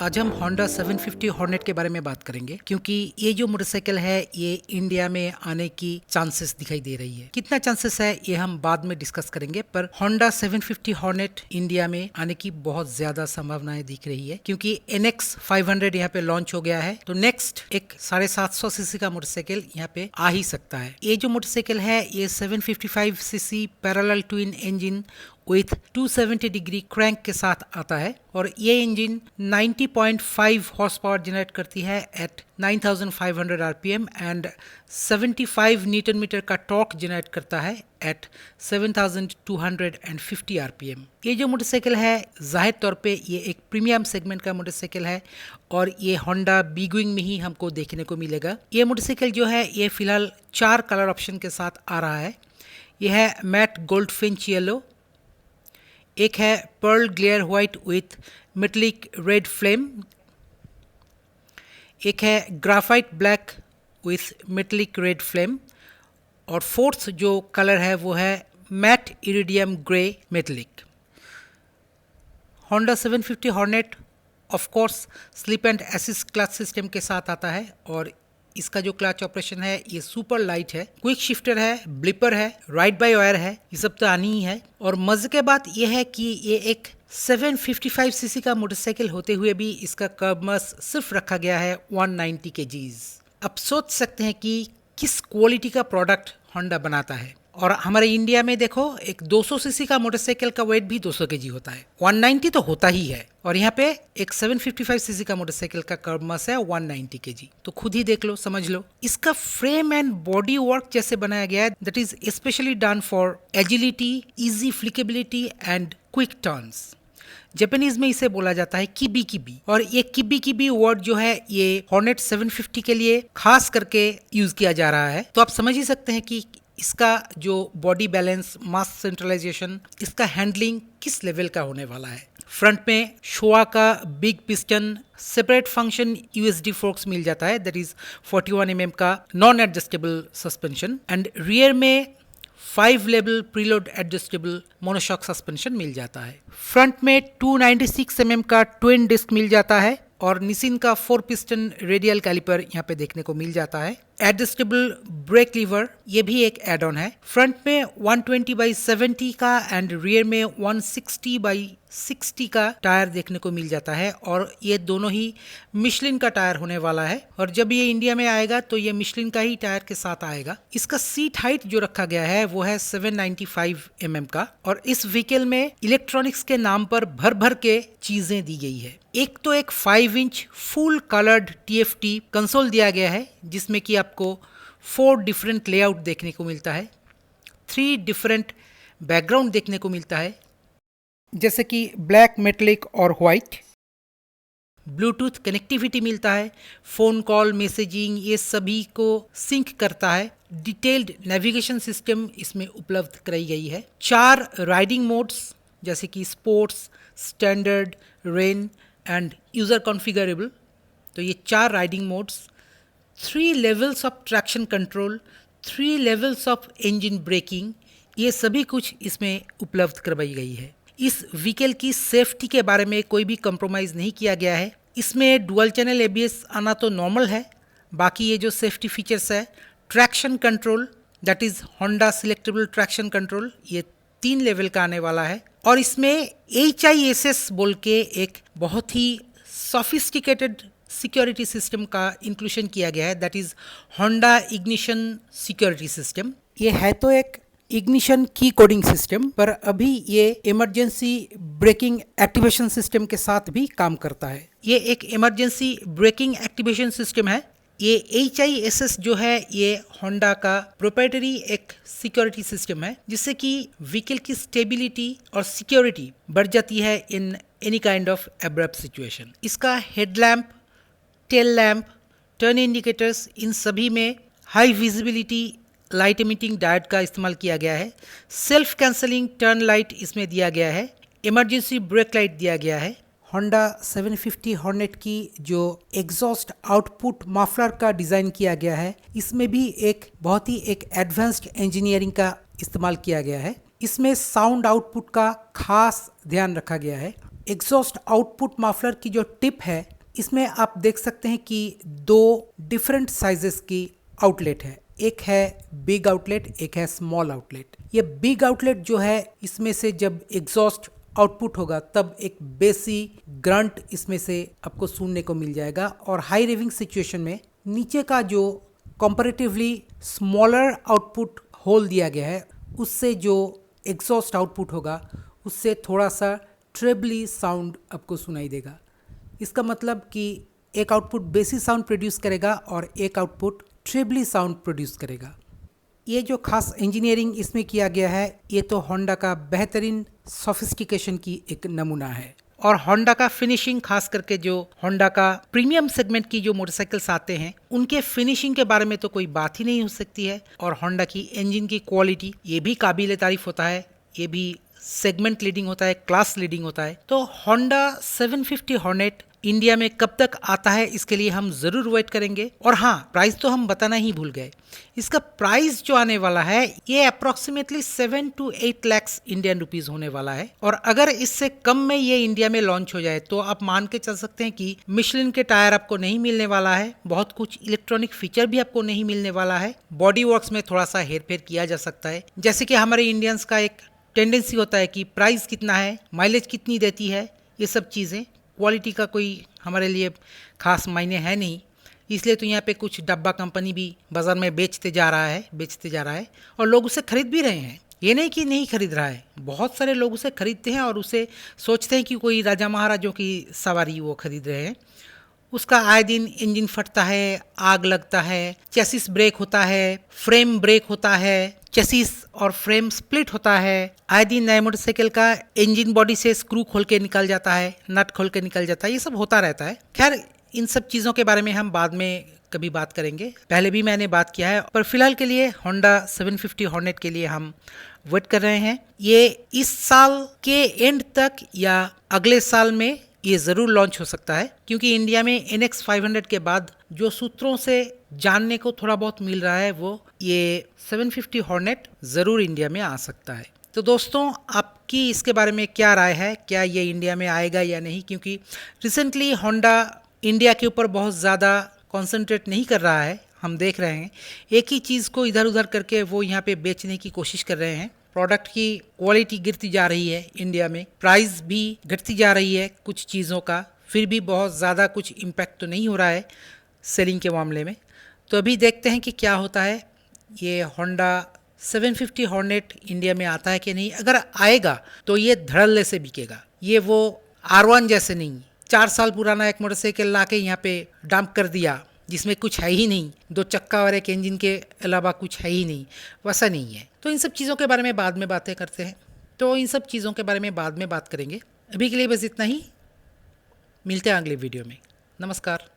आज हम Honda 750 hornet के बारे में बात करेंगे क्योंकि ये जो मोटरसाइकिल है ये इंडिया में आने की चांसेस दिखाई दे रही है। कितना चांसेस है ये हम बाद में डिस्कस करेंगे, पर Honda 750 हॉर्नेट इंडिया में आने की बहुत ज्यादा संभावनाएं दिख रही है क्योंकि NX 500 यहाँ पे लॉन्च हो गया है। तो नेक्स्ट एक 750 सीसी का मोटरसाइकिल यहाँ पे आ ही सकता है। ये जो मोटरसाइकिल है ये 755 CC parallel twin engine with 270 degree crank के साथ आता है और ये इंजन 90.5 हॉर्स पावर जनरेट करती है at 9500 RPM and 75 newton metre का टॉर्क जनरेट करता है एट 7250 आरपीएम। ये जो मोटरसाइकिल है जाहिर तौर पे ये एक प्रीमियम सेगमेंट का मोटरसाइकिल है और ये होंडा बिगविंग में ही हमको देखने को मिलेगा। ये मोटरसाइकिल जो है ये फिलहाल 4 कलर ऑप्शन के साथ आ रहा है। यह है मैट गोल्ड फिंच येलो, एक है pearl glare white with metallic red flame, एक है graphite black with metallic red flame और फोर्थ जो कलर है वो है matte iridium grey metallic. Honda 750 hornet of course slip and assist clutch system के साथ आता है और इसका जो क्लच ऑपरेशन है ये सुपर लाइट है, क्विक शिफ्टर है, ब्लिपर है, राइड बाय वायर है, ये सब तो आनी ही है। और मजे की बात ये है कि ये एक 755 सीसी का मोटरसाइकिल होते हुए भी इसका कर्ब मास सिर्फ रखा गया है 190 केजीज। अब सोच सकते हैं कि किस क्वालिटी का प्रोडक्ट होंडा बनाता है। और हमारे इंडिया में देखो एक 200 सीसी का मोटरसाइकिल का वेट भी 200 केजी होता है, 190 तो होता ही है और यहाँ पे एक 755 सीसी का मोटरसाइकिल का कर्ब मास है 190 केजी। तो खुद ही देख लो, समझ लो। इसका फ्रेम एंड बॉडी वर्क जैसे बनाया गया है that is specially done for agility, easy flickability and quick turns. Japanese में इसे बोला जाता है किबी किबी और ये किबी किबी वर्ड जो है ये हॉर्नेट 750 के लिए खास करके यूज किया जा रहा है। तो आप समझ ही सकते हैं कि इसका जो बॉडी बैलेंस, मास सेंट्रलाइजेशन, इसका हैंडलिंग किस लेवल का होने वाला है। फ्रंट में शोआ का big piston separate function USD forks मिल जाता है दैट इज 41 mm का non adjustable suspension and rear में 5 level preload adjustable monoshock suspension मिल जाता है। फ्रंट में 296 mm का ट्विन डिस्क मिल जाता है और निसिन का 4 पिस्टन रेडियल कैलिपर यहाँ पे देखने को मिल जाता है। एडजस्टेबल ब्रेक लीवर ये भी एक एड ऑन है। फ्रंट में 120/70 का एंड रियर में 160/60 का टायर देखने को मिल जाता है और ये दोनों ही मिशलिन का टायर होने वाला है और जब ये इंडिया में आएगा तो ये मिशलिन का ही टायर के साथ आएगा। इसका सीट हाइट जो रखा गया है वो है 795 mm का और इस व्हीकल में इलेक्ट्रॉनिक्स के नाम पर भर भर के चीजें दी गई है। एक तो एक 5 inch full coloured TFT console दिया गया है जिसमें कि आपको 4 डिफरेंट लेआउट देखने को मिलता है, 3 डिफरेंट बैकग्राउंड देखने को मिलता है जैसे कि ब्लैक, मेटलिक और व्हाइट। ब्लूटूथ कनेक्टिविटी मिलता है, फोन कॉल, मैसेजिंग ये सभी को सिंक करता है। डिटेल्ड नेविगेशन सिस्टम इसमें उपलब्ध कराई गई है। 4 राइडिंग मोड्स जैसे कि sports, standard, rain and user configurable, तो ये 4 riding modes, 3 levels of traction control, 3 levels of engine braking, ये सभी कुछ इसमें उपलब्ध करवाई गई है। इस व्हीकल की सेफ्टी के बारे में कोई भी कंप्रोमाइज़ नहीं किया गया है। इसमें डुअल चैनल ABS आना तो नॉर्मल है, बाकी ये जो सेफ्टी फीचर्स है, traction control that is Honda selectable traction control, ये 3 लेवल का आने वाला है और इसमें HISS बोल के एक बहुत ही सोफिस्टिकेटेड सिक्योरिटी सिस्टम का इंक्लूशन किया गया है that is Honda ignition security system. ये है तो एक इग्निशन की कोडिंग सिस्टम पर अभी ये इमरजेंसी ब्रेकिंग एक्टिवेशन सिस्टम के साथ भी काम करता है। ये एक इमरजेंसी ब्रेकिंग एक्टिवेशन सिस्टम है। ये HISS जो है ये होंडा का प्रोप्राइटरी एक सिक्योरिटी सिस्टम है जिससे कि व्हीकल की स्टेबिलिटी और सिक्योरिटी बढ़ जाती है in any kind of abrupt situation. इसका headlamp, tail lamp, turn indicators इन सभी में high visibility light emitting diode का इस्तेमाल किया गया है। सेल्फ कैंसलिंग टर्न लाइट इसमें दिया गया है। इमरजेंसी ब्रेक लाइट दिया गया है। होंडा 750 हॉर्नेट की जो एग्जॉस्ट आउटपुट मफलर का डिज़ाइन किया गया है इसमें भी एक बहुत ही एक एडवांस्ड इंजीनियरिंग का इस्तेमाल किया गया है। इसमें साउंड आउटपुट का खास ध्यान रखा गया है। एग्जॉस्ट आउटपुट मफलर की जो टिप है, इसमें आप देख सकते हैं कि दो डिफरेंट साइजेस की आउटलेट है। एक है बिग आउटलेट, एक है स्मॉल आउटलेट। ये बिग आउटलेट जो है, इसमें से जब एग्जॉस्ट आउटपुट होगा तब एक बेसी ग्रंट इसमें से आपको सुनने को मिल जाएगा। और हाई रेविंग सिचुएशन में नीचे का जो कंपैरेटिवली स्मॉलर आउटपुट होल दिया गया है, उससे जो एग्जॉस्ट आउटपुट होगा उससे थोड़ा सा ट्रेबली साउंड आपको सुनाई देगा। इसका मतलब कि एक आउटपुट बेसी साउंड प्रोड्यूस करेगा और एक आउटपुट ट्रेबली साउंड प्रोड्यूस करेगा। ये जो खास इंजीनियरिंग इसमें किया गया है, ये तो होंडा का बेहतरीन सोफिस्टिकेशन की एक नमूना है। और होंडा का फिनिशिंग, खास करके जो होंडा का प्रीमियम सेगमेंट की जो मोटरसाइकिल्स आते हैं, उनके फिनिशिंग के बारे में तो कोई बात ही नहीं हो सकती है। और होंडा की इंजन की क्वालिटी, ये भी काबिल तारीफ होता है। ये भी सेगमेंट लीडिंग होता है, क्लास लीडिंग होता है। तो होंडा 750 हॉर्नेट इंडिया में कब तक आता है, इसके लिए हम जरूर वेट करेंगे। और हाँ, प्राइस तो हम बताना ही भूल गए। इसका प्राइस जो आने वाला है, ये approximately 7 to 8 lakh Indian rupees होने वाला है। और अगर इससे कम में ये इंडिया में लॉन्च हो जाए तो आप मान के चल सकते हैं कि मिशलिन के टायर आपको नहीं मिलने वाला है, बहुत कुछ इलेक्ट्रॉनिक फीचर भी आपको नहीं मिलने वाला है। बॉडी वर्क्स में थोड़ा सा हेरफेर किया जा सकता है, जैसे कि हमारे इंडियंस का एक टेंडेंसी होता है कि प्राइस कितना है, माइलेज कितनी देती है, ये सब चीज़ें। क्वालिटी का कोई हमारे लिए खास मायने है नहीं, इसलिए तो यहाँ पे कुछ डब्बा कंपनी भी बाज़ार में बेचते जा रहा है और लोग उसे खरीद भी रहे हैं। ये नहीं कि नहीं खरीद रहा है, बहुत सारे लोग उसे खरीदते हैं और उसे सोचते हैं कि कोई राजा महाराजों की सवारी वो खरीद रहे हैं। उसका आए दिन इंजन फटता है, आग लगता है, चेसिस ब्रेक होता है, फ्रेम ब्रेक होता है, चेसिस और फ्रेम स्प्लिट होता है। आए दिन नए मोटरसाइकिल का इंजन बॉडी से स्क्रू खोल के निकल जाता है, नट खोल के निकल जाता है, ये सब होता रहता है। खैर, इन सब चीज़ों के बारे में हम बाद में कभी बात करेंगे, पहले भी मैंने बात किया है। पर फिलहाल के लिए होंडा 750 हॉर्नेट के लिए हम वेट कर रहे हैं। ये इस साल के एंड तक या अगले साल में ये ज़रूर लॉन्च हो सकता है, क्योंकि इंडिया में NX 500 के बाद जो सूत्रों से जानने को थोड़ा बहुत मिल रहा है, वो ये 750 हॉर्नेट ज़रूर इंडिया में आ सकता है। तो दोस्तों, आपकी इसके बारे में क्या राय है? क्या ये इंडिया में आएगा या नहीं? क्योंकि रिसेंटली होंडा इंडिया के ऊपर बहुत ज़्यादा कॉन्सेंट्रेट नहीं कर रहा है। हम देख रहे हैं एक ही चीज़ को इधर उधर करके वो यहाँ पे बेचने की कोशिश कर रहे हैं। प्रोडक्ट की क्वालिटी गिरती जा रही है इंडिया में, प्राइस भी घटती जा रही है कुछ चीज़ों का, फिर भी बहुत ज़्यादा कुछ इम्पैक्ट तो नहीं हो रहा है सेलिंग के मामले में। तो अभी देखते हैं कि क्या होता है। ये होंडा 750 हॉर्नेट इंडिया में आता है कि नहीं। अगर आएगा तो ये धड़ल्ले से बिकेगा। ये वो R1 जैसे नहीं, 4 साल पुराना एक मोटरसाइकिल ला के यहाँ पे डंप कर दिया जिसमें कुछ है ही नहीं, 2 चक्का और एक इंजन के अलावा कुछ है ही नहीं, वैसा नहीं है। तो इन सब चीज़ों के बारे में बाद में बातें करते हैं। तो इन सब चीज़ों के बारे में बाद में बात करेंगे। अभी के लिए बस इतना ही, मिलते हैं अगले वीडियो में। नमस्कार।